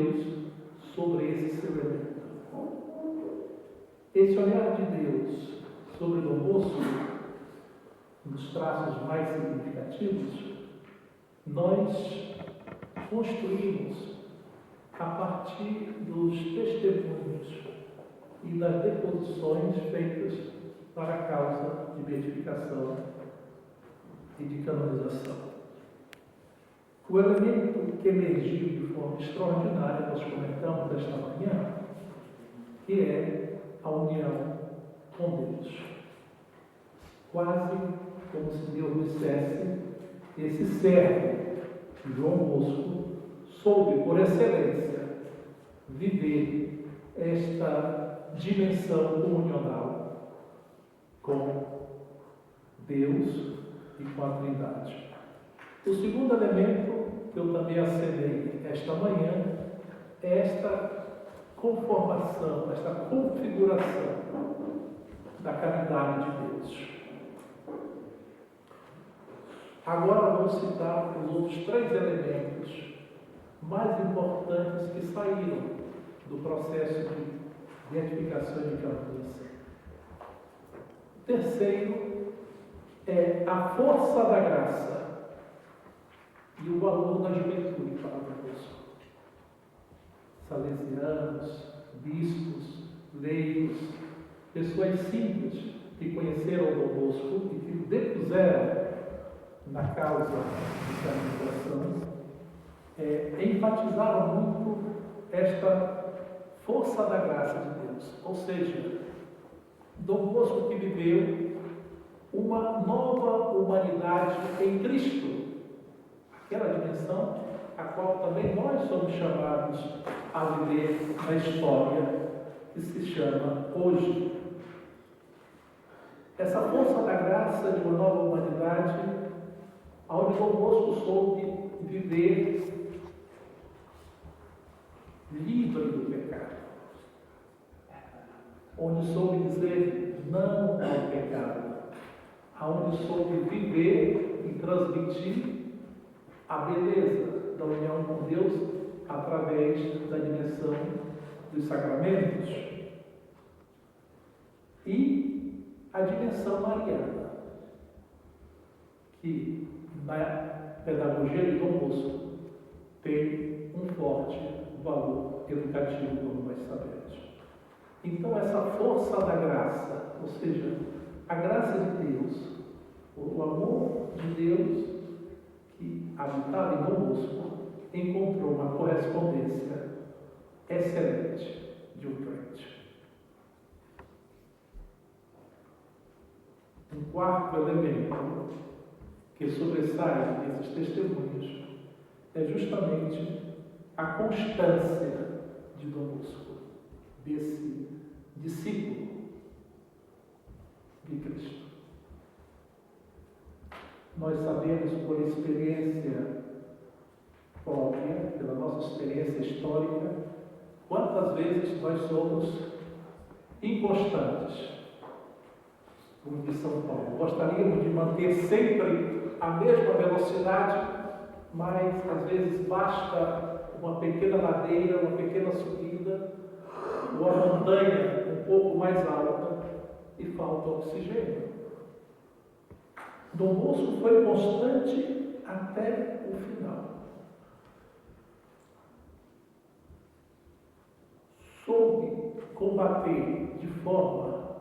Deus sobre esse seu elemento. Esse olhar de Deus sobre Dom Bosco, nos traços mais significativos, nós construímos a partir dos testemunhos e das deposições feitas para a causa de beatificação e de canonização. O elemento que emergiu de forma extraordinária, nós comentamos esta manhã, que é a união com Deus. Quase como se Deus dissesse, esse servo, João Bosco, soube, por excelência, viver esta dimensão comunional com Deus e com a Trindade. O segundo elemento que eu também acenei esta manhã é esta conformação, esta configuração da caridade de Deus. Agora vou citar os outros três elementos mais importantes que saíram do processo de beatificação e de canonização. O terceiro é a força da graça e o valor da juventude para Dom Bosco. Salesianos, bispos, leigos, pessoas simples que conheceram Dom Bosco e que depuseram na causa de canonização, enfatizaram muito esta força da graça de Deus. Ou seja, Dom Bosco que viveu uma nova humanidade em Cristo, aquela dimensão a qual também nós somos chamados a viver na história que se chama hoje. Essa força da graça de uma nova humanidade, onde Dom Bosco soube viver livre do pecado, onde soube dizer não ao pecado, onde soube viver e transmitir a beleza da união com Deus através da dimensão dos sacramentos e a dimensão mariana, que na pedagogia de Dom Bosco tem um forte valor educativo, como nós sabemos. Então, essa força da graça, ou seja, a graça de Deus, o amor de Deus que habitava em Dom Bosco, encontrou uma correspondência excelente de um crente. Um quarto elemento que sobressai esses testemunhos é justamente a constância de Dom Bosco, desse discípulo de Cristo. Nós sabemos por experiência própria, pela nossa experiência histórica, quantas vezes nós somos inconstantes, como diz São Paulo. Gostaríamos de manter sempre a mesma velocidade, mas às vezes basta uma pequena ladeira, uma pequena subida, ou a montanha um pouco mais alta e falta oxigênio. Dom Bosco foi constante até o final. Soube combater de forma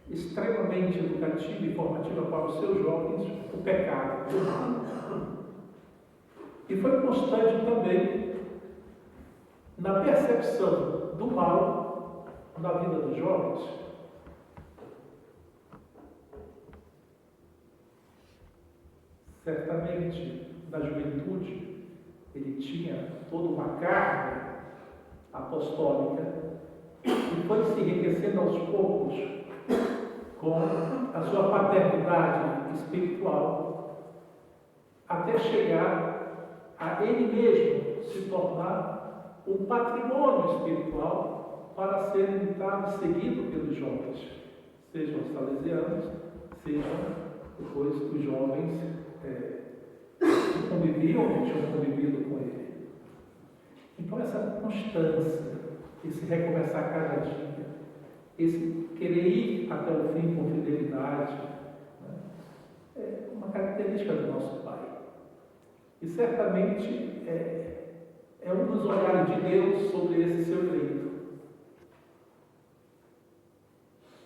extremamente educativa e formativa para os seus jovens o pecado. E foi constante também na percepção do mal na vida dos jovens. Certamente, na juventude, ele tinha toda uma carga apostólica e foi se enriquecendo aos poucos com a sua paternidade espiritual, até chegar a ele mesmo se tornar um patrimônio espiritual para ser imitado e seguido pelos jovens, sejam os salesianos, sejam depois os jovens que conviviam, que tinham convivido com ele. Então, essa constância, esse recomeçar cada dia, esse querer ir até o fim com fidelidade, né, é uma característica do nosso Pai. E certamente é um dos olhares de Deus sobre esse seu eleito.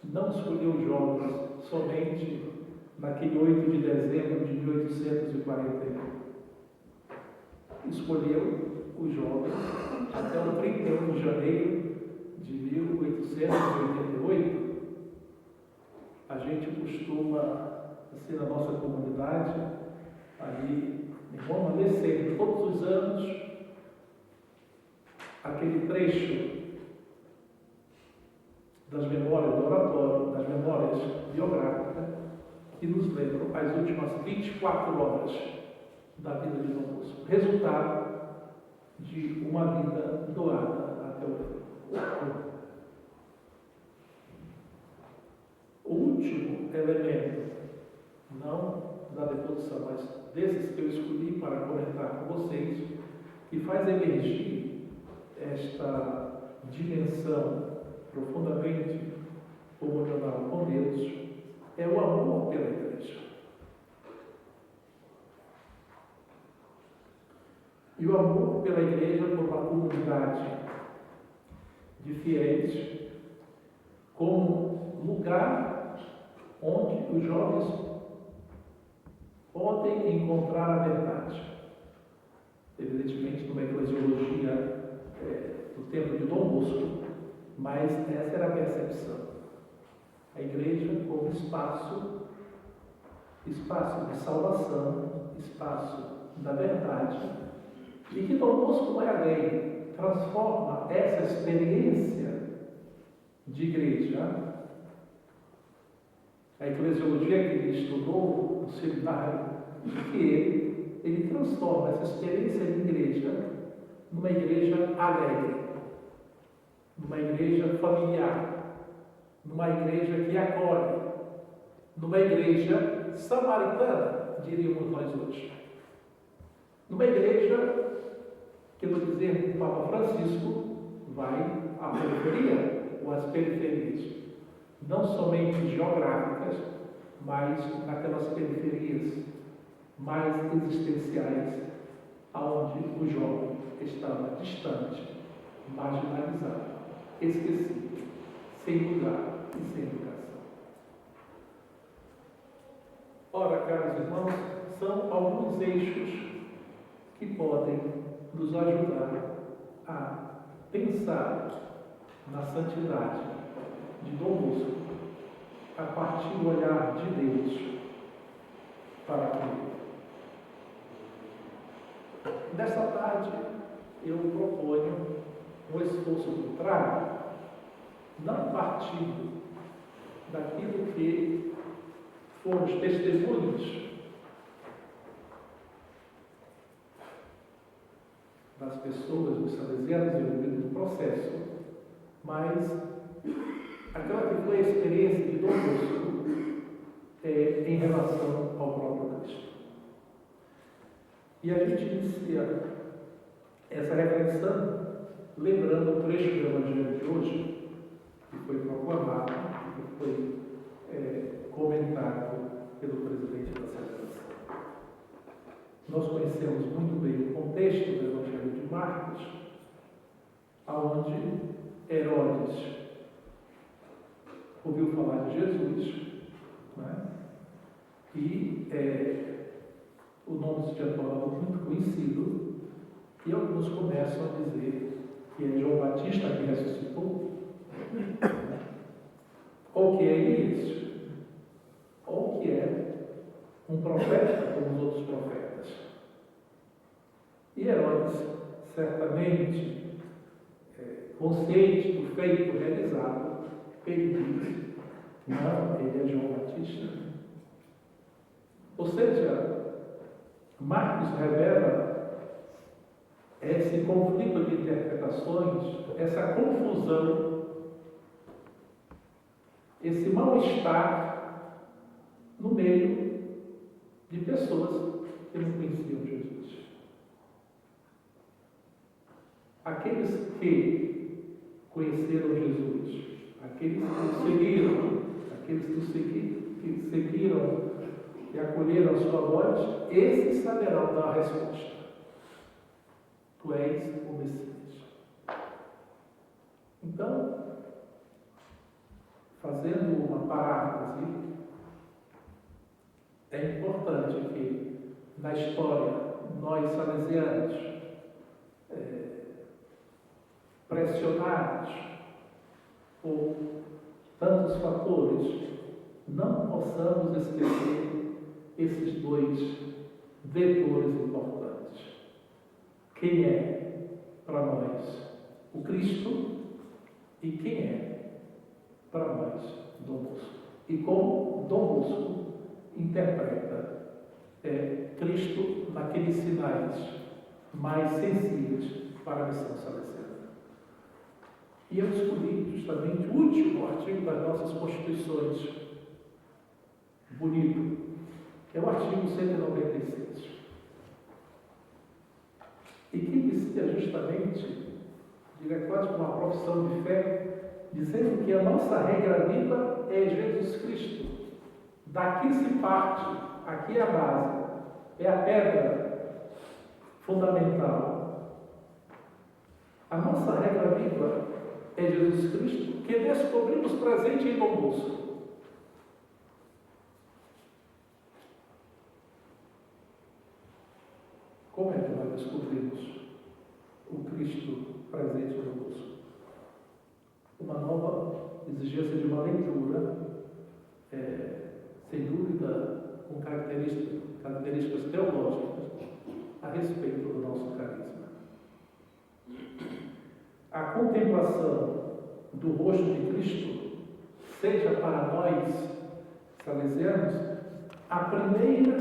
Não escolheu jovens somente naquele 8 de dezembro de 1841. Escolheu os jovens até o 31 de janeiro de 1888. A gente costuma, assim, na nossa comunidade, ali em Roma, ler sempre, todos os anos, aquele trecho das memórias do oratório, das memórias biográficas, que nos lembram as últimas 24 horas da vida de Dom Bosco. Resultado de uma vida doada até o fim. O último elemento, não da devoção, mas desses que eu escolhi para comentar com vocês, que faz emergir esta dimensão profundamente comunional com Deus, é o amor pela igreja. E o amor pela igreja por uma comunidade de fiéis, como lugar onde os jovens podem encontrar a verdade. Evidentemente, numa eclesiologia do tempo de Dom Bosco, mas essa era a percepção. A igreja como espaço de salvação, espaço da verdade, e que Dom Bosco vai além, transforma essa experiência de igreja. A eclesiologia que ele estudou no seminário, que ele transforma essa experiência de igreja numa igreja alegre, numa igreja familiar, numa igreja que acolhe, numa igreja samaritana, diríamos nós hoje. Numa igreja que, no dizer do Papa Francisco, vai à periferia ou às periferias, não somente geográficas, mas naquelas periferias mais existenciais, aonde o jovem estava distante, marginalizado, esquecido, sem lugar e sem educação. Ora, caros irmãos, são alguns eixos que podem nos ajudar a pensar na santidade de Dom Bosco a partir do olhar de Deus para comigo. Nesta tarde, eu proponho um esforço contrário, não partindo daquilo que foram os testemunhos das pessoas, dos salesianos envolvidos no processo, mas aquela que foi a experiência de Dom Bosco em relação ao próprio Cristo. E a gente inicia essa reflexão lembrando o trecho do Evangelho de hoje, que foi proclamado, que foi comentado pelo presidente da celebração. Nós conhecemos muito bem o contexto do Evangelho de Marcos, onde Herodes ouviu falar de Jesus, né? E o nome se tinha tornado muito conhecido, e alguns começam a dizer que é João Batista que ressuscitou, ou que é Elias, ou que é um profeta como os outros profetas. E Herodes, certamente, consciente do feito realizado, ele diz: não, ele é João Batista. Ou seja, Marcos revela esse conflito de interpretações, essa confusão, esse mal-estar no meio de pessoas que não conheciam Jesus. que conheceram Jesus, aqueles que o seguiram, aqueles que seguiram e acolheram a sua voz, esses saberão dar a resposta. Tu és o Messias. Então, fazendo uma paráfrase, é importante que na história nós salesianos, pressionados por tantos fatores, não possamos esquecer esses dois vetores importantes. Quem é para nós o Cristo e quem é para nós Dom Bosco. E como Dom Bosco interpreta Cristo naqueles sinais mais sensíveis para a missão salesiana. E eu escolhi justamente o último artigo das nossas Constituições, bonito, é o artigo 196. E que dizia justamente, diria quase com uma profissão de fé, dizendo que a nossa regra viva é Jesus Cristo. Daqui se parte, aqui é a base, é a pedra fundamental. A nossa regra viva é Jesus Cristo, que descobrimos presente em Dom Bosco. Como é que nós descobrimos o Cristo presente em Dom Bosco? Uma nova exigência de uma leitura, sem dúvida, com características teológicas a respeito do nosso carisma. A contemplação do rosto de Cristo seja para nós, salesianos, a primeira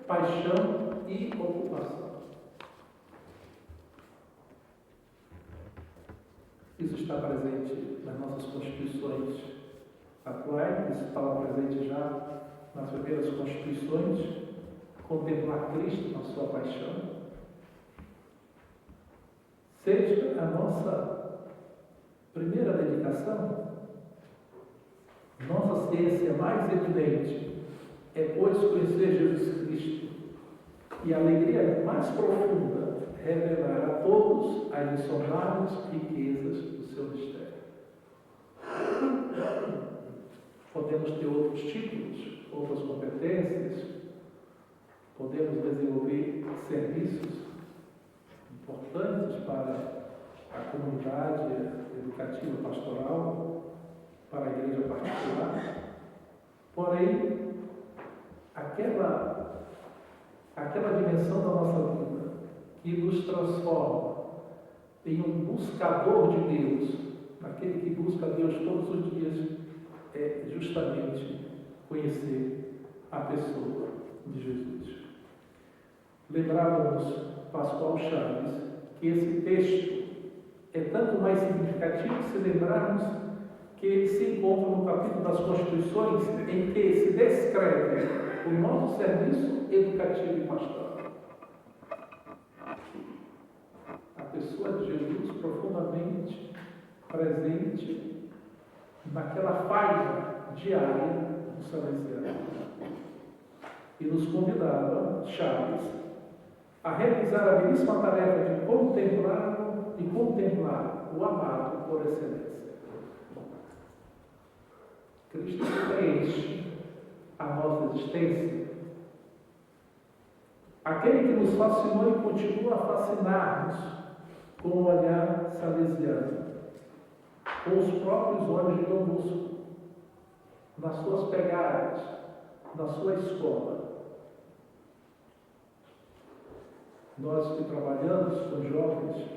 paixão e ocupação. Isso está presente nas nossas constituições atuais, isso estava presente já nas primeiras constituições, contemplar Cristo na sua paixão. Seja a nossa primeira dedicação, nossa ciência mais evidente é, pois, conhecer Jesus Cristo e a alegria mais profunda revelar a todos as insondáveis riquezas do seu mistério. Podemos ter outros títulos, outras competências, podemos desenvolver serviços importantes para a comunidade educativa pastoral, para a igreja particular. Porém, aquela dimensão da nossa vida que nos transforma em um buscador de Deus, aquele que busca Deus todos os dias, é justamente conhecer a pessoa de Jesus. Lembrávamos Pascoal Chaves que esse texto é tanto mais significativo se lembrarmos que ele se encontra no capítulo das Constituições em que se descreve o nosso serviço educativo e pastoral. A pessoa de Jesus profundamente presente naquela falha diária do salesiano. E nos convidava, Chaves, a realizar a belíssima tarefa de contemplar o amado por excelência. Cristo preenche a nossa existência. Aquele que nos fascinou e continua a fascinar-nos com o olhar salesiano, com os próprios olhos de Dom Bosco, nas suas pegadas, na sua escola. Nós que trabalhamos com jovens,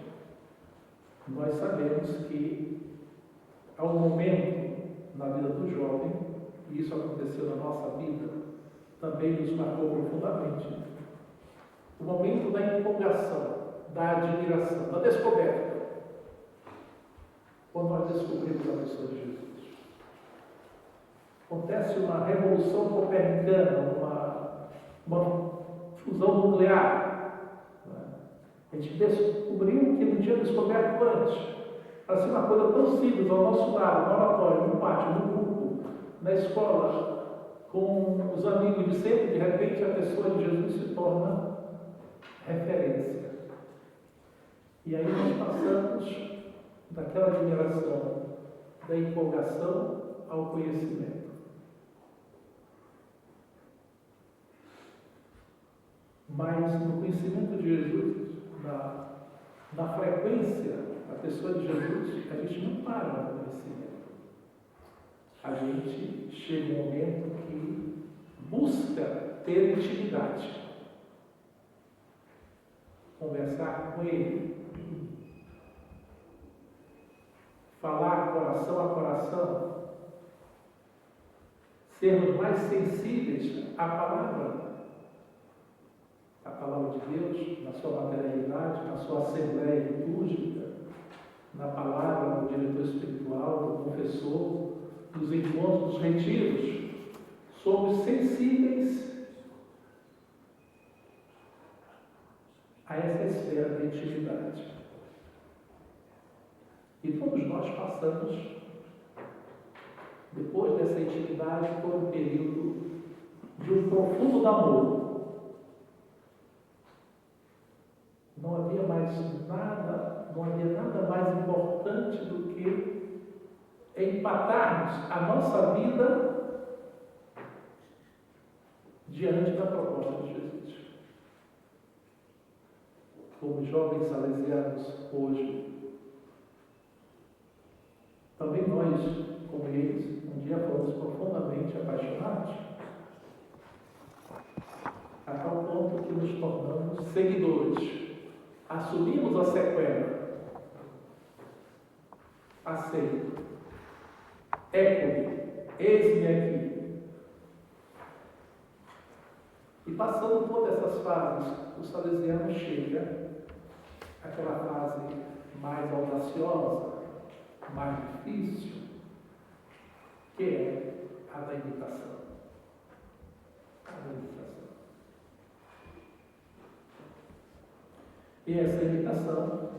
nós sabemos que há um momento na vida do jovem, e isso aconteceu na nossa vida, também nos marcou profundamente. O momento da empolgação, da admiração, da descoberta. Quando nós descobrimos a pessoa de Jesus. Acontece uma revolução copernicana, uma fusão nuclear. A gente descobriu que não tinha descoberto antes. Para ser uma coisa tão simples ao nosso lado, no oratório, no pátio, no grupo, na escola, com os amigos de sempre, de repente a pessoa de Jesus se torna referência. E aí nós passamos daquela admiração, da empolgação ao conhecimento. Mas no conhecimento de Jesus, na frequência da pessoa de Jesus, a gente não para no conhecimento. A gente chega um momento que busca ter intimidade. Conversar com Ele. Falar coração a coração. Sermos mais sensíveis à palavra. A palavra de Deus, na sua materialidade, na sua assembleia litúrgica, na palavra do diretor espiritual, do confessor, dos encontros, dos retiros. Somos sensíveis a essa esfera da intimidade. E todos nós passamos, depois dessa intimidade, por um período de um profundo amor. Não havia nada mais importante do que empatarmos a nossa vida diante da proposta de Jesus. Como jovens salesianos hoje, também nós, como eles, um dia fomos profundamente apaixonados, a tal ponto que nos tornamos seguidores. Assumimos a sequela. Aceito. Eco-me. Eis-me aqui. E passando todas essas fases, o salesiano chega àquela fase mais audaciosa, mais difícil, que é a da imitação. A da imitação. E essa imitação,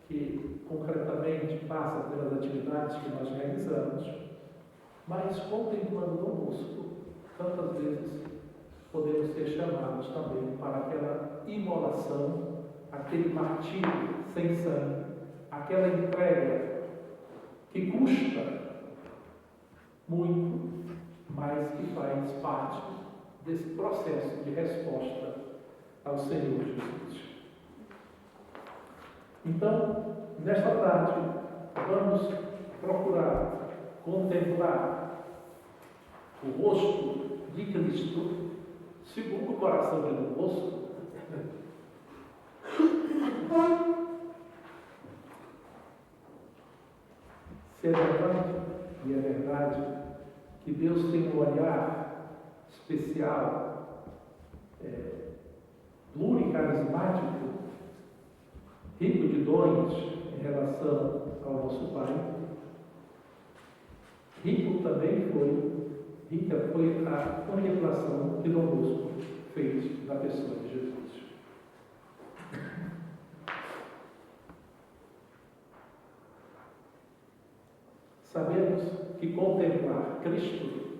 que concretamente passa pelas atividades que nós realizamos, mas contemplando conosco, tantas vezes podemos ser chamados também para aquela imolação, aquele martírio sem sangue, aquela entrega que custa muito, mas que faz parte desse processo de resposta ao Senhor Jesus. Então, nesta tarde, vamos procurar contemplar o rosto de Cristo segundo o coração de Dom Bosco. Se é verdade, e é verdade, que Deus tem um olhar especial, pluricarismático, rico de dons em relação ao nosso Pai, rica foi a contemplação que Dom Bosco fez da pessoa de Jesus. Sabemos que contemplar Cristo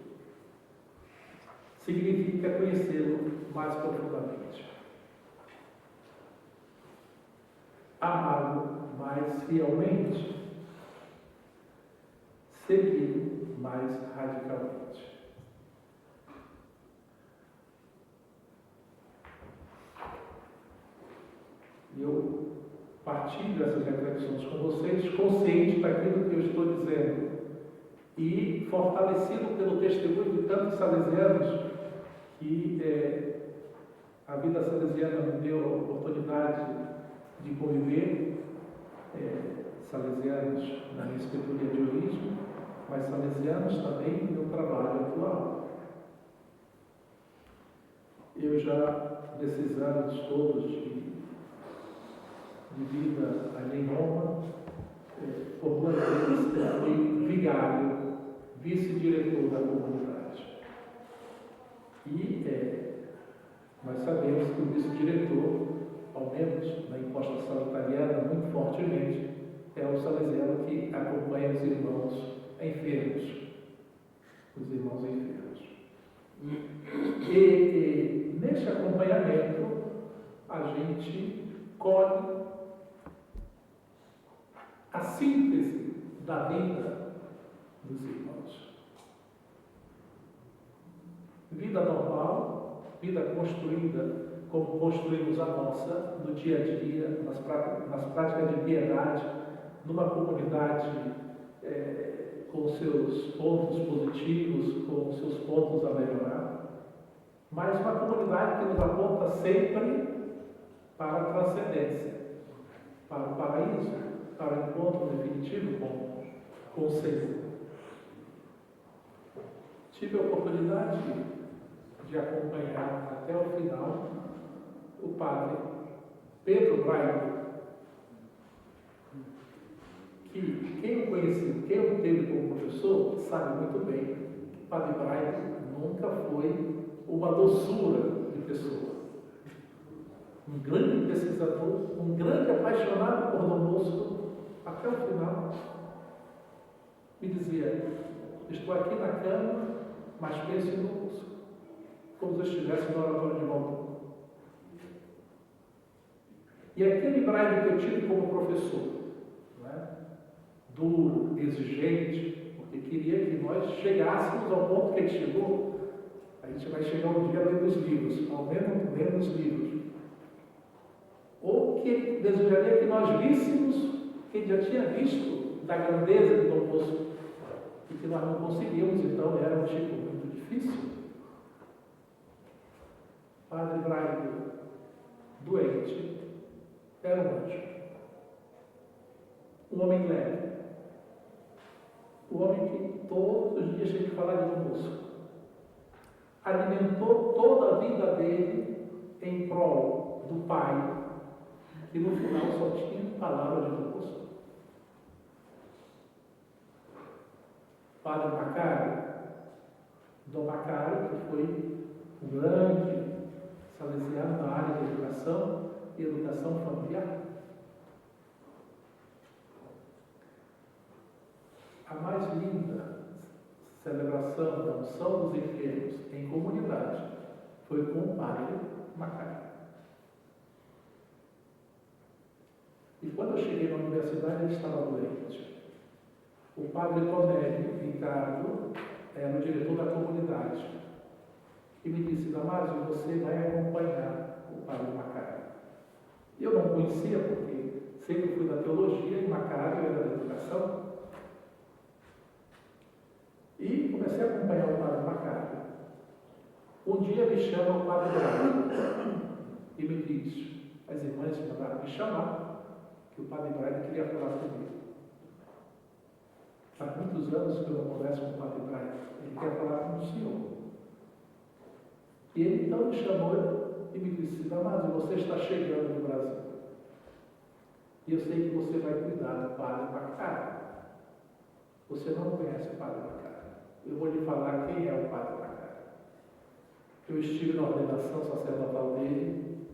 significa conhecê-lo mais profundamente, amá-lo mais fielmente, segui-lo mais radicalmente. Eu partilho essas reflexões com vocês, consciente daquilo que eu estou dizendo e fortalecido pelo testemunho de tantos salesianos que a vida salesiana me deu a oportunidade de conviver, salesianos na minha escritura de origem, mas salesianos também no meu trabalho atual. Eu já, nesses anos todos de vida ali em Roma, por 2 vezes fui vigário, vice-diretor da comunidade. E nós sabemos que o vice-diretor, ao menos na impostação italiana, muito fortemente, é o salesiano que acompanha os irmãos enfermos. Os irmãos enfermos. E neste acompanhamento, a gente colhe a síntese da vida dos irmãos. Vida normal, vida construída como construímos a nossa, no dia a dia, nas práticas de piedade, numa comunidade com seus pontos positivos, com seus pontos a melhorar, mas uma comunidade que nos aponta sempre para a transcendência, para o paraíso, para o encontro definitivo com o Senhor. Tive a oportunidade de acompanhar até o final o padre Pedro Braille, que quem o conheceu, quem o teve como professor, sabe muito bem que o padre Braille nunca foi uma doçura de pessoa. Um grande pesquisador, um grande apaixonado por Dom Bosco, até o final, me dizia: estou aqui na cama, mas penso em Dom Bosco, como se eu estivesse no oratório de Volta. E aquele Braille que eu tive como professor, duro, exigente, porque queria que nós chegássemos ao ponto que ele chegou. A gente vai chegar um dia lendo os livros, ao menos lendo os livros. Ou que ele desejaria que nós víssemos que ele já tinha visto da grandeza de Dom Bosco, e que nós não conseguimos, então era um tipo muito difícil. Padre Braille, doente, era um anjo. Um homem leve. O homem que todos os dias tinha que falar de Dom Bosco. Alimentou toda a vida dele em prol do Pai, que no final só tinha palavra de Dom Bosco. Padre Macário, Dom Macário, que foi um grande salesiano na área da educação e educação familiar. A mais linda celebração da unção dos enfermos em comunidade foi com o padre Macário. E quando eu cheguei na universidade, ele estava doente. O padre Tonélio Ricardo era o diretor da comunidade. E me disse: Damásio, você vai acompanhar o padre Macário. Eu não conhecia, porque sempre fui da teologia e Macário era da educação. E comecei a acompanhar o padre Macário. Um dia me chama o padre Braille e me diz: as irmãs mandaram me chamar, que o padre Braille queria falar comigo. Há muitos anos que eu não converso com o padre Braille. Ele quer falar com o senhor. E ele então me chamou e me disse: Damásio, você está chegando no Brasil. E eu sei que você vai cuidar do padre Macário. Você não conhece o padre Macário. Eu vou lhe falar quem é o padre Macário. Eu estive na ordenação sacerdotal dele.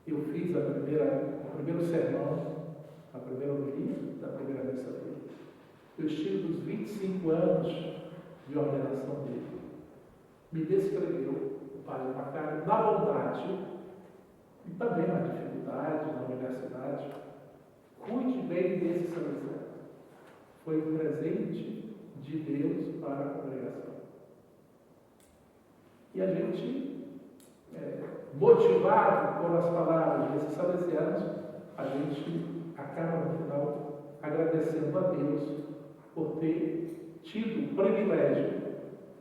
Eu fiz o primeiro sermão, a primeira homilia da primeira missa dele. Eu estive nos 25 anos de ordenação dele. Me descreveu o padre Macário na bondade e também na dificuldade, na universidade. Cuide bem desse salesiano. Foi um presente de Deus para a congregação. E a gente, motivado pelas palavras desses salesianos, a gente acaba no final agradecendo a Deus por ter tido o privilégio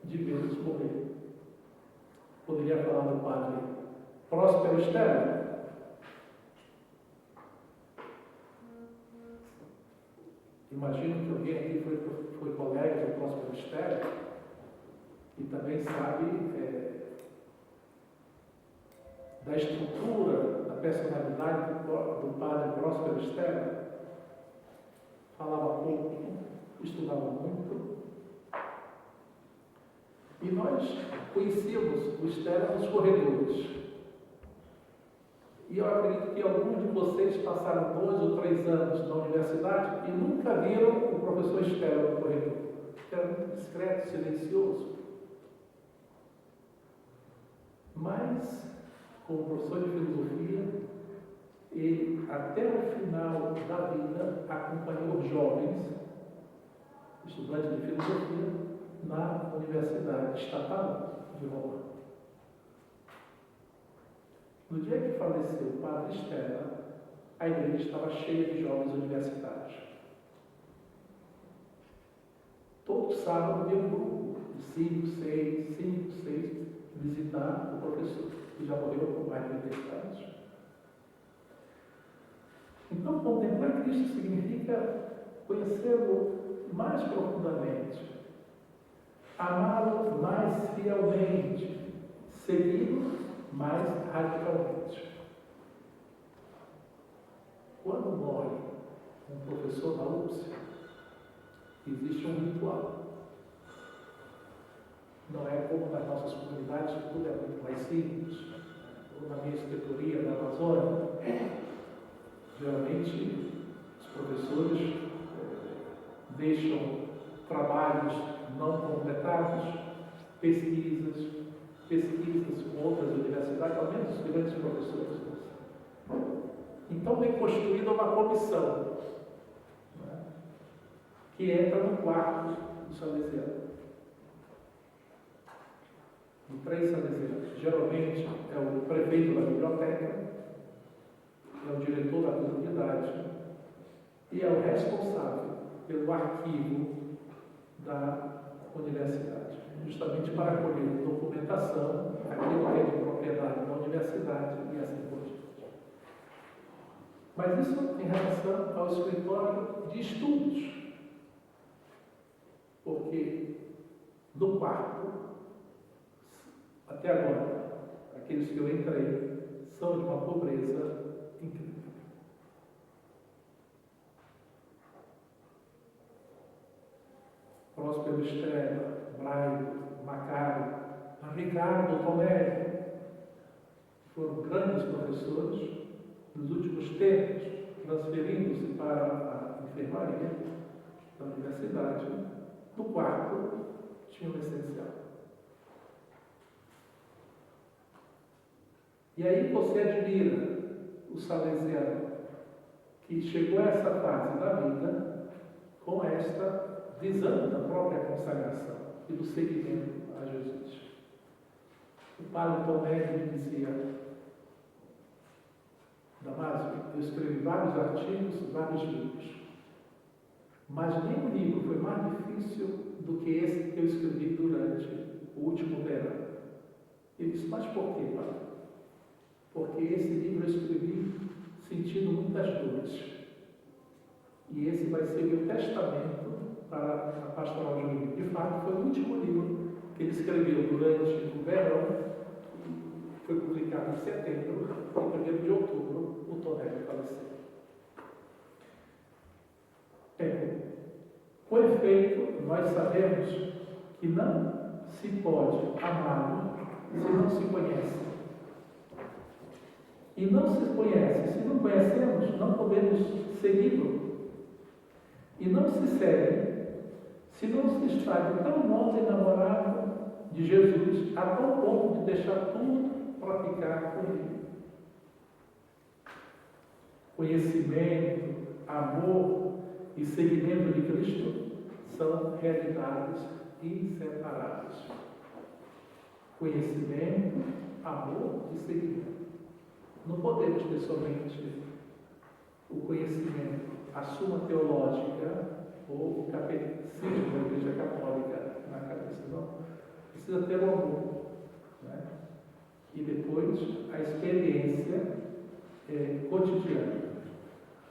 de vê-los morrer. Poderia falar do padre Próspero Estela. Imagino que alguém aqui foi colega do Próspero Estela e também sabe da estrutura, da personalidade do padre Próspero Estela. Falava pouco, estudava muito. E nós conhecíamos o Estela nos corredores. E eu acredito que alguns de vocês passaram 2 ou 3 anos na universidade e nunca viram o professor Estela no corredor. Era muito discreto, silencioso. Mas, como professor de filosofia, ele, até o final da vida, acompanhou jovens, estudantes de filosofia, na Universidade Estatal de Roma. No dia que faleceu o padre Estela, a igreja estava cheia de jovens universitários. Todo sábado havia um grupo de 5, 6 visitar o professor, que já morreu com mais de 80 anos. Então, contemplar Cristo significa conhecê-lo mais profundamente, amá-lo mais fielmente, segui-lo mais radicalmente. Quando morre um professor na UPS, existe um ritual. Não é como nas nossas comunidades, que tudo é muito mais simples. Ou na minha escritoria da Amazônia, geralmente os professores deixam trabalhos não completados, pesquisas com outras universidades, ao menos os grandes professores. Então vem construída uma comissão, né, que entra no quarto do salesiano. Em 3 salesianos. Geralmente é o prefeito da biblioteca, é o diretor da comunidade e é o responsável pelo arquivo da universidade, justamente para acolher documentação, aquilo que é de propriedade da universidade e assim por diante. Mas isso em relação ao escritório de estudos, porque no quarto, até agora, aqueles que eu entrei são de uma pobreza incrível. Próspero Estrela, Braille, Macário, Ricardo Tomé, foram grandes professores, nos últimos tempos, transferindo-se para a enfermaria da universidade. No quarto, tinha o essencial. E aí você admira o salesiano que chegou a essa fase da vida com esta visão da própria consagração e do seguimento a Jesus. O padre Tomé me dizia: Damásio, eu escrevi vários artigos, vários livros, mas nenhum livro foi mais difícil do que esse que eu escrevi durante o último verão. Ele disse: mas por quê, padre? Porque esse livro eu escrevi sentindo muitas dores. E esse vai ser meu testamento para a Pastoral Juvenil. De fato, foi o último livro que ele escreveu durante o verão, foi publicado em setembro, e em 1º de outubro, o Tomé faleceu. Com efeito, nós sabemos que não se pode amá-lo se não se conhece. E não se conhece, se não conhecemos, não podemos segui-lo. E não se segue se não se está de tão modo enamorado de Jesus, a tal ponto de deixar tudo para ficar com ele. Conhecimento, amor e seguimento de Cristo são realidades inseparáveis. Conhecimento, amor e seguimento. Não podemos ter somente o conhecimento, a suma teológica ou o catecismo da Igreja Católica na cabeça, não. Precisa ter o amor, né? E depois a experiência cotidiana.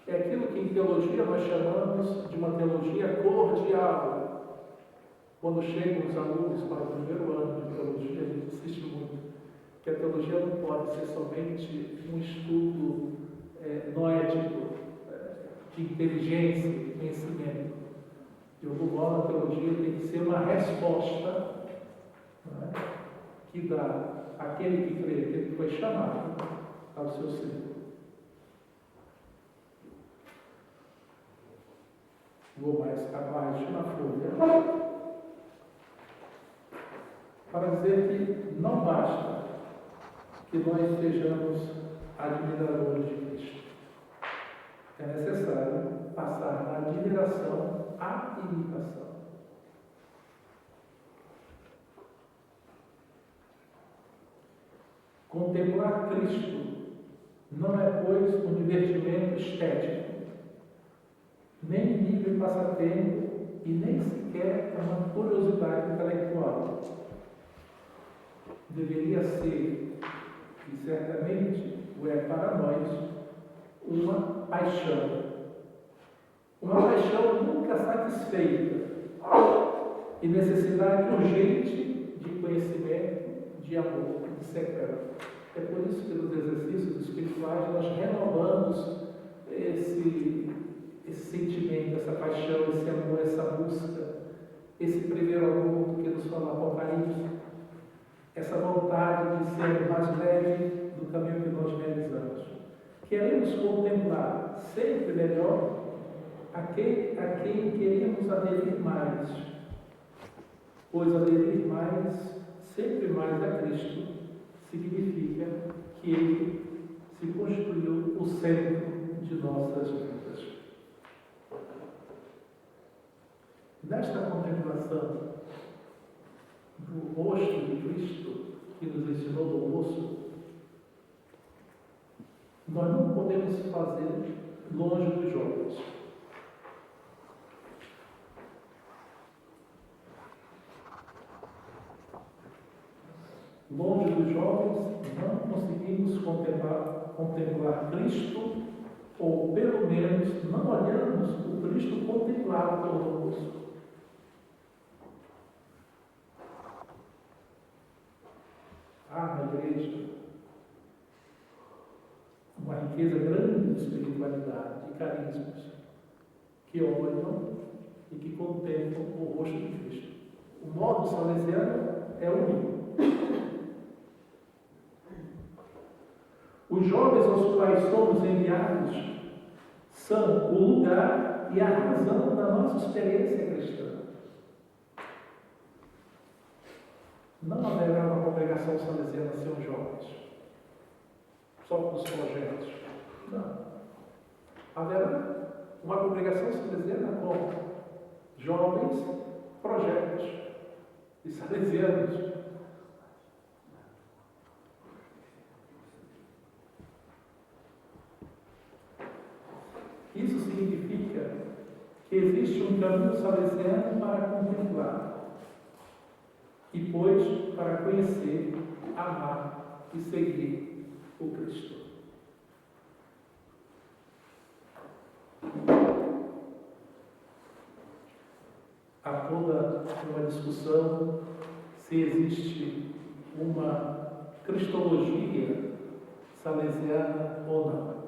É aquilo que em teologia nós chamamos de uma teologia cordial. Quando chegam os alunos para o 1º ano de teologia, a gente insiste muito que a teologia não pode ser somente um estudo noético, de inteligência, de conhecimento. De algum modo, a teologia tem que ser uma resposta, né, que dá àquele que crê, aquele que foi chamado ao seu Senhor. Vou mais abaixo na folha, para dizer que não basta que nós sejamos admiradores de Cristo. É necessário passar da admiração à imitação. Contemplar Cristo não é, pois, um divertimento estético, nem livre passatempo e nem sequer uma curiosidade intelectual. Deveria ser, e certamente o é para nós, uma paixão. Uma paixão nunca satisfeita e necessidade urgente de conhecimento, de amor, de sequela. É por isso que nos exercícios espirituais nós renovamos esse sentimento, essa paixão, esse amor, essa busca, esse primeiro amor que nos fala o Apocalipse, essa vontade de ser mais leve do caminho que nós realizamos. Queremos contemplar sempre melhor a quem queremos aderir mais, pois aderir mais, sempre mais a Cristo, significa que Ele se construiu o centro de nossas vidas. Nesta contemplação do rosto de Cristo, que nos ensinou do almoço, nós não podemos fazer longe dos jovens. Longe dos jovens, não conseguimos contemplar Cristo, ou pelo menos não olhamos o Cristo contemplado pelo moço. Há na igreja uma riqueza grande de espiritualidade, de carismas, que olham e que contemplam o rosto de Cristo. O modo salesiano é único. Os jovens aos quais somos enviados são o lugar e a razão da nossa experiência cristã. Não haverá uma congregação salesiana sem os jovens, só com os projetos. Não. Haverá uma congregação salesiana com jovens, projetos e salesianos. Isso significa que existe um caminho salesiano para contemplar e, depois, para conhecer, amar e seguir o Cristo. Há toda uma discussão se existe uma cristologia salesiana ou não.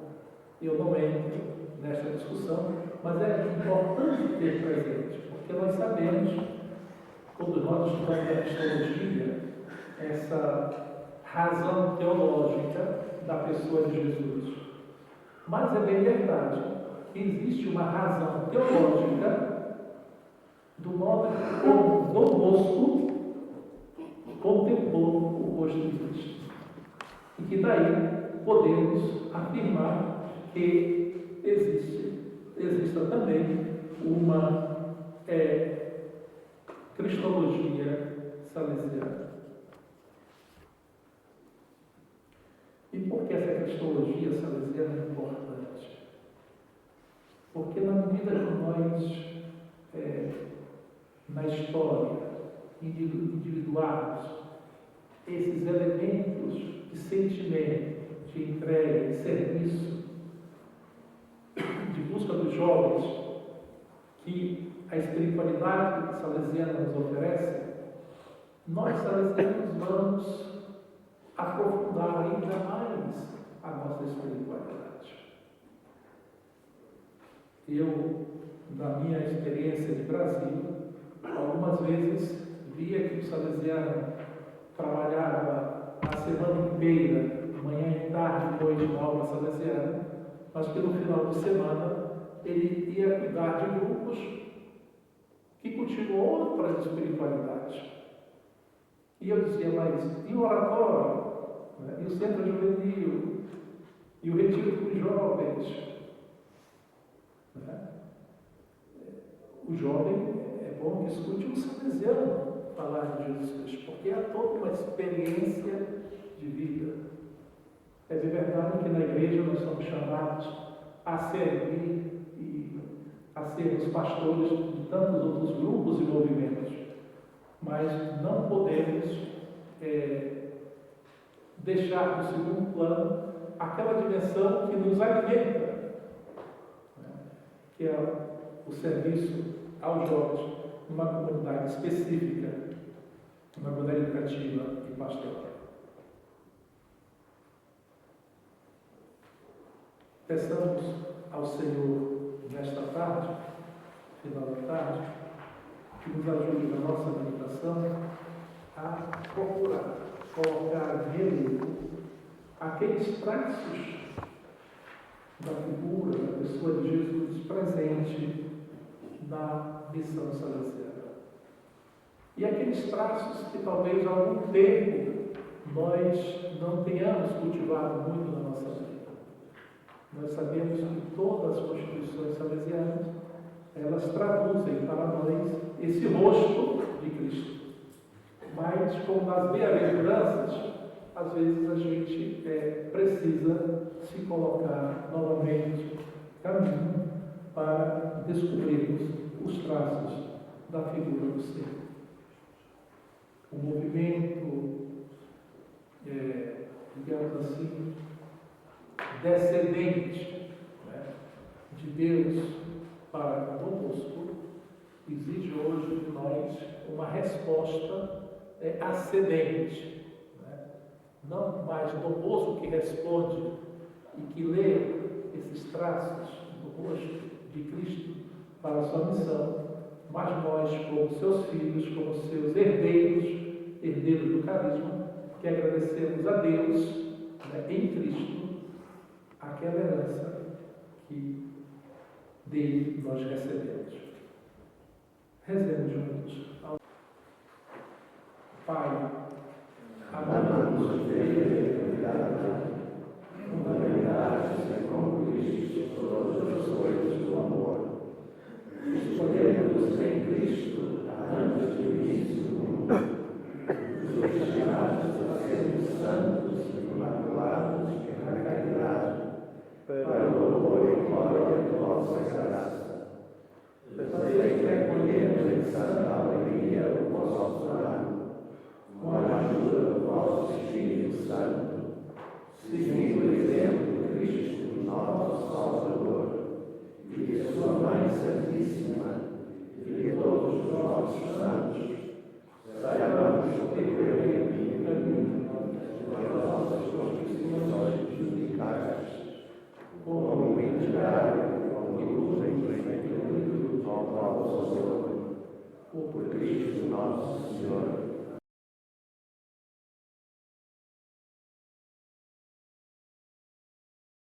Eu não entro nesta discussão, mas é importante ter presente, porque nós sabemos, quando nós estudamos a cristologia, essa razão teológica da pessoa de Jesus. Mas é bem verdade que existe uma razão teológica do modo como Dom Bosco contemplou o rosto de Cristo. E que daí podemos afirmar que exista também uma cristologia salesiana. E por que essa cristologia salesiana é importante? Porque na medida que nós, na história, individuarmos esses elementos de sentimento, de entrega, de serviço, de busca dos jovens, que a espiritualidade salesiana nos oferece, nós salesianos vamos aprofundar ainda mais a nossa espiritualidade. Eu, na minha experiência de Brasil, algumas vezes via que o salesiano trabalhava a semana inteira, manhã e tarde, noite na aula salesiana, mas que no final de semana ele ia cuidar de grupos que cultivam outras espiritualidades. E eu dizia, mas e o oratório? Né? E o centro juvenil? E o retiro dos jovens? Né? O jovem é bom que escute um salesiano falar de Jesus Cristo, porque é toda uma experiência de vida. É de verdade que na igreja nós somos chamados a servir e a sermos pastores de tantos outros grupos e movimentos, mas não podemos deixar no segundo plano aquela dimensão que nos alimenta, né? Que é o serviço aos jovens numa comunidade específica, uma comunidade educativa e pastoral. Peçamos ao Senhor nesta tarde, final da tarde, que nos ajude na nossa meditação a procurar colocar nele aqueles traços da figura, da pessoa de Jesus presente na missão salesiana. E aqueles traços que talvez há algum tempo nós não tenhamos cultivado muito na nossa vida. Nós sabemos que todas as constituições salesianas, elas traduzem para nós esse rosto de Cristo. Mas, como nas bem-aventuranças, às vezes a gente precisa se colocar novamente caminho para descobrirmos os traços da figura do ser. O movimento, digamos assim, descendente, né, de Deus para conosco, exige hoje de nós uma resposta ascendente, né? Não mais do oposto que responde e que lê esses traços do rosto de Cristo para a sua missão, mas nós, como seus filhos, como seus herdeiros do carisma, que agradecemos a Deus, né, em Cristo, aquela herança que dele nós recebemos. Rezemos juntos. Pai, amamos a fundamentados com Cristo todas as coisas do amor. Escolhemos em Cristo antes do início do mundo, os destinados a sermos santos e imaculados na caridade, para o louvor e glória de vossa graça. Fazei que acolhemos em santa alegria o vosso plano, com a ajuda do vosso Espírito Santo, seguindo o exemplo de Cristo, nosso Salvador, e de sua Mãe Santíssima,